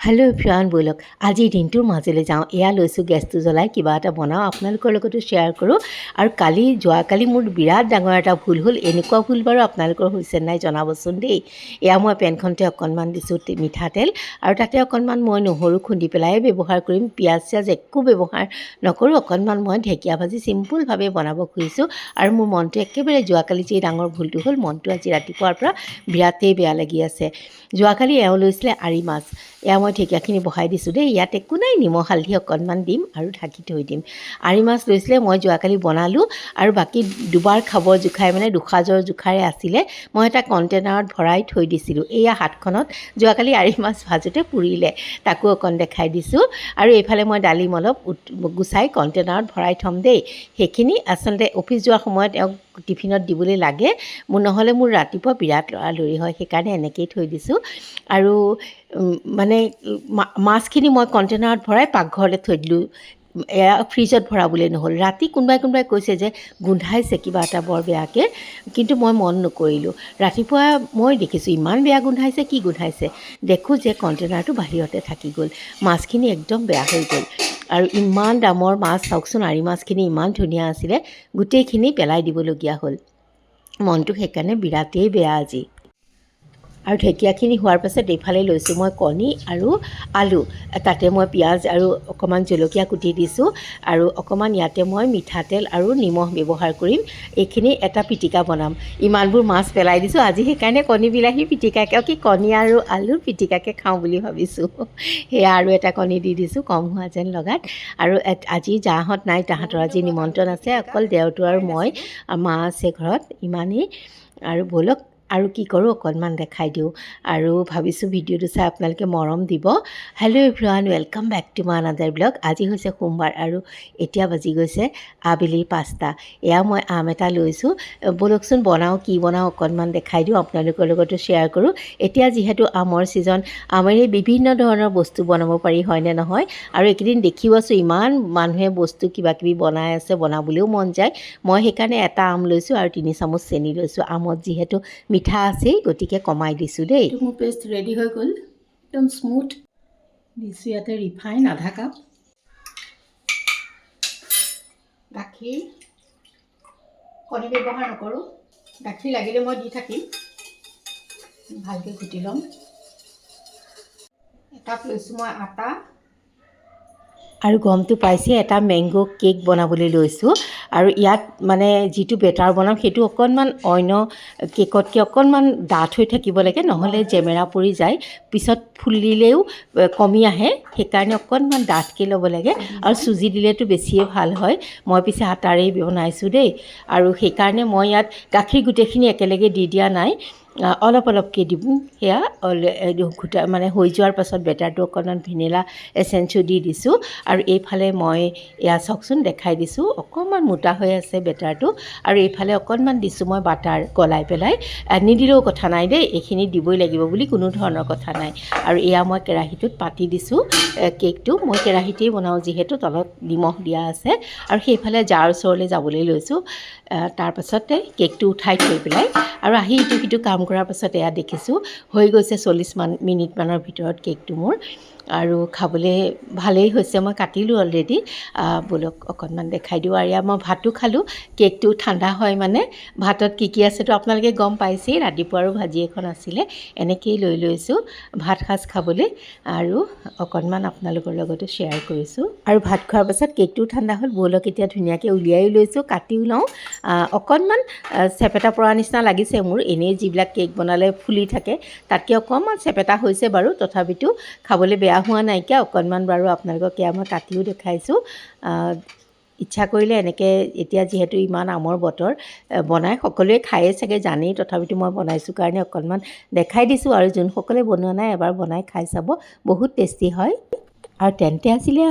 Hello' everyone, ব'লক আজিৰ দিনটোৰ মাজলৈ যাওঁ। এয়া লৈছোঁ গেছটো জ্বলাই কিবা এটা বনাওঁ, আপোনালোকৰ লগতো শ্বেয়াৰ কৰোঁ। আৰু যোৱাকালি মোৰ বিৰাট ডাঙৰ এটা ভুল হ'ল। এনেকুৱা ভুল বাৰু আপোনালোকৰ হৈছে নাই জনাবচোন দেই। এয়া মই পেনখনতে অকণমান দিছোঁ মিঠাতেল, আৰু তাতে অকণমান মই নহৰু খুন্দি পেলাই ব্যৱহাৰ কৰিম। পিঁয়াজ চিয়াজ একো ব্যৱহাৰ নকৰোঁ। অকণমান মই ঢেকীয়া ভাজি চিম্পুলভাৱে বনাব খুজিছোঁ। আৰু মোৰ মনটো একেবাৰে যোৱাকালি যি ডাঙৰ ভুলটো হ'ল, মনটো আজি ৰাতিপুৱাৰ পৰা বিৰাটেই বেয়া লাগি আছে। যোৱাকালি এওঁ লৈছিলে আৰি মাছ। এয়া মই ঢেকীয়াখিনি বহাই দিছোঁ দেই। ইয়াত একো নাই, নিমখ হালধি অকণমান দিম আৰু ঢাকি থৈ দিম। আৰি মাছ লৈছিলে, মই যোৱাকালি বনালোঁ আৰু বাকী দুবাৰ খাব জোখাই মানে দুসাজৰ জোখাৰে আছিলে। মই এটা কণ্টেইনাৰত ভৰাই থৈ দিছিলোঁ। এয়া হাতখনত যোৱাকালি আৰি মাছ ভাজোঁতে পুৰিলে, তাকো অকণ দেখাই দিছোঁ। আৰু এইফালে মই ডালিম অলপ গুচাই কণ্টেইনাৰত ভৰাই থ'ম দেই। সেইখিনি আচলতে অফিচ যোৱাৰ সময়ত এওঁক টিফিনত দিবলৈ লাগে। নহ'লে মোৰ ৰাতিপুৱা বিৰাট লৰালৰি হয়, সেইকাৰণে এনেকৈয়ে থৈ দিছোঁ। আৰু মানে মাছখিনি মই কণ্টেইনাৰত ভৰাই পাকঘৰলৈ থৈ দিলোঁ। এয়া ফ্ৰিজত ভৰাবলৈ নহ'ল। ৰাতি কোনোবাই কৈছে যে গোন্ধাইছে কিবা এটা বৰ বেয়াকৈ, কিন্তু মই মন নকৰিলোঁ। ৰাতিপুৱা মই দেখিছোঁ ইমান বেয়া গোন্ধাইছে, কি গোন্ধাইছে দেখোঁ যে কণ্টেইনাৰটো বাহিৰতে থাকি গ'ল। মাছখিনি একদম বেয়া হৈ গ'ল। আৰু ইমান দামৰ মাছ চাওকচোন, আৰি মাছখিনি ইমান ধুনীয়া আছিলে, গোটেইখিনি পেলাই দিবলগীয়া হ'ল। মনটো সেইকাৰণে বিৰাটেই বেয়া আজি। আৰু ঢেকীয়াখিনি হোৱাৰ পাছত এইফালে লৈছোঁ মই কণী আৰু আলু। তাতে মই পিঁয়াজ আৰু অকণমান জলকীয়া কুটি দিছোঁ। আৰু অকণমান ইয়াতে মই মিঠাতেল আৰু নিমখ ব্যৱহাৰ কৰিম। এইখিনি এটা পিটিকা বনাম। ইমানবোৰ মাছ পেলাই দিছোঁ আজি, সেইকাৰণে কণী বিলাহী পিটিকাকৈ কণী আৰু আলুৰ পিটিকাকৈ খাওঁ বুলি ভাবিছোঁ। সেয়া আৰু এটা কণী দি দিছোঁ, কম হোৱা যেন লগাত। আৰু আজি যাহঁত নাই, তাহাঁতৰ আজি নিমন্ত্ৰণ আছে, অকল দেওৰটো আৰু মই, মা আছে ঘৰত, ইমানেই। আৰু ব'লক আৰু কি কৰোঁ অকণমান দেখাই দিওঁ। আৰু ভাবিছোঁ ভিডিঅ'টো চাই আপোনালোকে মৰম দিব। Hello' everyone, welcome back to my another blog. আজি হৈছে সোমবাৰ আৰু এতিয়া বাজি গৈছে আবেলি 5টা। এয়া মই আম এটা লৈছোঁ। ব'লকচোন বনাওঁ, কি বনাওঁ অকণমান দেখাই দিওঁ, আপোনালোকৰ লগতো শ্বেয়াৰ কৰোঁ। এতিয়া যিহেতু আমৰ ছিজন, আমেৰে বিভিন্ন ধৰণৰ বস্তু বনাব পাৰি, হয়নে নহয়? আৰু এইকেইদিন দেখিও আছোঁ ইমান মানুহে বস্তু কিবাকিবি বনাই আছে, বনাবলৈও মন যায়। মই সেইকাৰণে এটা আম লৈছোঁ আৰু 3 চামুচ চেনি লৈছোঁ। আমত যিহেতু মিঠা আছেই, গতিকে কমাই দিছোঁ দেই। এইটো মোৰ পেষ্ট ৰেডি হৈ গ'ল, একদম স্মুথ। দিছোঁ ইয়াতে ৰিফাইন আধা কাপ, গাখীৰ, কণী ব্যৱহাৰ নকৰোঁ। গাখীৰ লাগিলে মই দি থাকিম। ভালকৈ ঘুটি ল'ম। একাপ লৈছোঁ মই আটা। আৰু গমটো পাইছে, এটা মেংগ' কেক বনাবলৈ লৈছোঁ। আৰু ইয়াত মানে যিটো বেটাৰ বনাম সেইটো অকণমান অন্য কেকতকৈ অকণমান ডাঠ হৈ থাকিব লাগে, নহ'লে জেমেৰা পৰি যায়, পিছত ফুলিলেও কমি আহে। সেইকাৰণে অকণমান ডাঠকৈ ল'ব লাগে। আৰু চুজি দিলেতো বেছিয়ে ভাল হয়। মই পিছে আটাৰেই বনাইছোঁ দেই। আৰু সেইকাৰণে মই ইয়াত গাখীৰ গোটেইখিনি একেলগে দি দিয়া নাই, অলপ অলপকৈ দিম। সেয়া মানে হৈ যোৱাৰ পাছত বেটাৰটো অকণমান ভেনিলা এচেঞ্চো দি দিছোঁ। আৰু এইফালে মই এয়া চাওকচোন দেখাই দিছোঁ, অকণমান মোটা হৈ আছে বেটাৰটো। আৰু এইফালে অকণমান দিছোঁ মই বাটাৰ গলাই পেলাই। নিদিলেও কথা নাই দেই, এইখিনি দিবই লাগিব বুলি কোনো ধৰণৰ কথা নাই। আৰু এয়া মই কেৰাহীটোত পাতি দিছোঁ কেকটো। মই কেৰাহীতেই বনাওঁ যিহেতু, তলত নিমখ দিয়া আছে। আৰু সেইফালে জাৰ ওচৰলৈ যাবলৈ লৈছোঁ। তাৰপাছতে কেকটো উঠাই থৈ পেলাই আৰু আহি ইটো সিটো কাম কৰাৰ পাছত এয়া দেখিছোঁ হৈ গৈছে 40 মিনিটমানৰ ভিতৰত কেকটো মোৰ। আৰু খাবলৈ ভালেই হৈছে, মই কাটিলোঁ অলৰেডি। ব'লক অকণমান দেখাই দিওঁ। আৰু এয়া মই ভাতো খালোঁ। কেকটো ঠাণ্ডা হয় মানে, ভাতত কি কি আছেতো আপোনালোকে গম পাইছেই। ৰাতিপুৱাৰো ভাজি এখন আছিলে, এনেকৈয়ে লৈ লৈছোঁ ভাত সাজ খাবলৈ। আৰু অকণমান আপোনালোকৰ লগতো শ্বেয়াৰ কৰিছোঁ। আৰু ভাত খোৱাৰ পাছত কেকটোও ঠাণ্ডা হ'ল। ব'লক এতিয়া ধুনীয়াকৈ উলিয়াই লৈছোঁ, কাটিও লওঁ। অকণমান চেপেটা পৰা নিচিনা লাগিছে মোৰ, এনেই যিবিলাক কেক বনালে ফুলি থাকে তাতকৈ অকণমান চেপেটা হৈছে বাৰু, তথাপিতো খাবলৈ বেয়া হোৱা নাইকিয়া। অকণমান বাৰু আপোনালোকক এয়া মই কাটিও দেখাইছোঁ। ইচ্ছা কৰিলে এনেকৈ, এতিয়া যিহেতু ইমান আমৰ বতৰ, বনাই সকলোৱে খায়ে চাগে জানেই, তথাপিতো মই বনাইছোঁ কাৰণে অকণমান দেখাই দিছোঁ। আৰু যোনসকলে বনোৱা নাই এবাৰ বনাই খাই চাব, বহুত টেষ্টি হয়। আৰু তেন্তে আছিলে